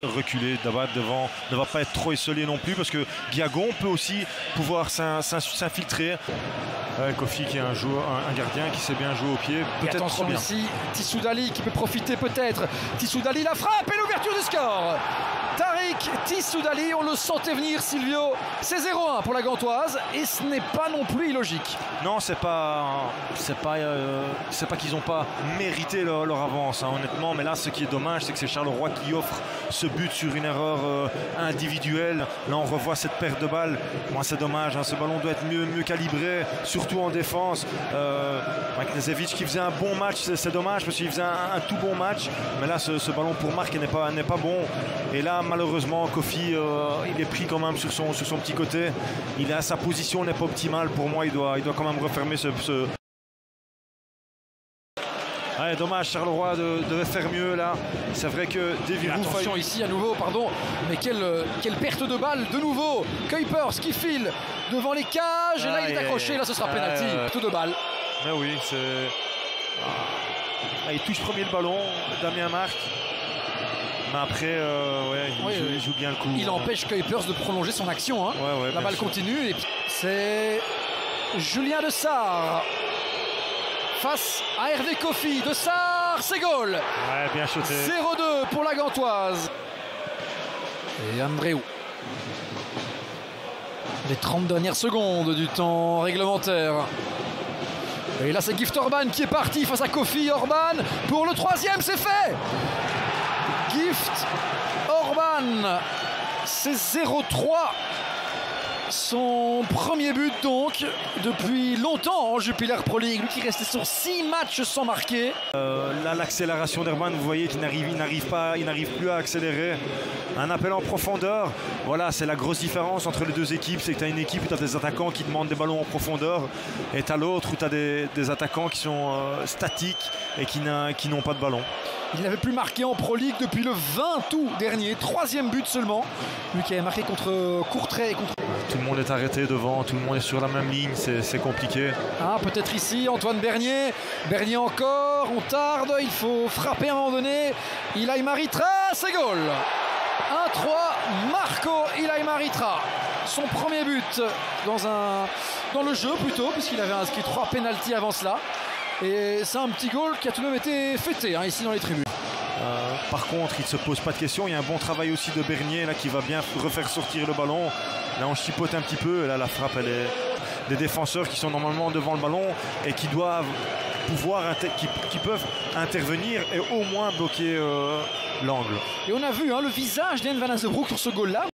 Reculer devant ne va pas être trop isolé non plus parce que Guiagon peut aussi pouvoir s'infiltrer. Kofi qui est un gardien qui sait bien jouer au pied, peut-être trop bien. Ici, Tissoudali qui peut profiter peut-être. Tissoudali la frappe et l'ouverture du score. Tariq Tissoudali, on le sentait venir Silvio. C'est 0-1 pour la Gantoise et ce n'est pas non plus illogique. Non, c'est pas qu'ils n'ont pas mérité leur avance, hein, honnêtement. Mais là, ce qui est dommage, c'est que c'est Charleroi qui offre ce but sur une erreur individuelle. Là, on revoit cette perte de balle. Moi, c'est dommage. Hein, ce ballon doit être mieux calibré, surtout en défense. Knežević qui faisait un bon match, c'est dommage parce qu'il faisait un tout bon match. Mais là, ce ballon pour Marc n'est pas bon. Et là, malheureusement, Kofi, il est pris quand même sur son petit côté. Sa position n'est pas optimale pour moi. Il doit quand même refermer ce... Ouais, dommage, Charleroi devait faire mieux là. C'est vrai que Devirou... Attention ici à nouveau, pardon. Mais quelle perte de balle de nouveau. Kuipers qui file devant les cages. Et là, il est accroché. Là, ce sera penalty. Perte de balle. Mais oui, c'est... il touche premier le ballon, Damien Marc. Mais après, il joue bien le coup. Il empêche Kuipers de prolonger son action. Hein. La balle continue. Et c'est Julien De Sarre face à Hervé Kofi. De Sarre, c'est goal. Ouais, bien shooté. 0-2 pour la Gantoise. Et Andréou. Les 30 dernières secondes du temps réglementaire. Et là, c'est Gift Orban qui est parti face à Kofi. Orban pour le troisième, c'est fait. Gift Orban, c'est 0-3. Son premier but donc depuis longtemps en Jupiler Pro League, lui qui restait sur 6 matchs sans marquer. Là, l'accélération d'Herman, vous voyez qu'il n'arrive plus à accélérer. Un appel en profondeur, voilà, c'est la grosse différence entre les deux équipes, c'est que tu as une équipe où tu as des attaquants qui demandent des ballons en profondeur et tu as l'autre où tu as des attaquants qui sont statiques et qui n'ont pas de ballon. Il n'avait plus marqué en Pro League depuis le 20 août dernier, 3e but seulement. Lui qui avait marqué contre Courtrai et contre... Tout le monde est arrêté devant, tout le monde est sur la même ligne, c'est compliqué. Ah, peut-être ici, Antoine Bernier. Bernier encore, on tarde, il faut frapper à un moment donné. Ilaï Maritra, c'est goal. 1-3, Marco Ilaï Maritra. Son premier but dans le jeu plutôt, puisqu'il avait inscrit 3 pénaltys avant cela. Et c'est un petit goal qui a tout de même été fêté ici dans les tribunes. Par contre, il ne se pose pas de questions. Il y a un bon travail aussi de Bernier là, qui va bien refaire sortir le ballon. Là, on chipote un petit peu. Là, la frappe, elle est des défenseurs qui sont normalement devant le ballon et qui doivent pouvoir, qui peuvent intervenir et au moins bloquer l'angle. Et on a vu le visage d'En Van Azenbroek sur ce goal-là.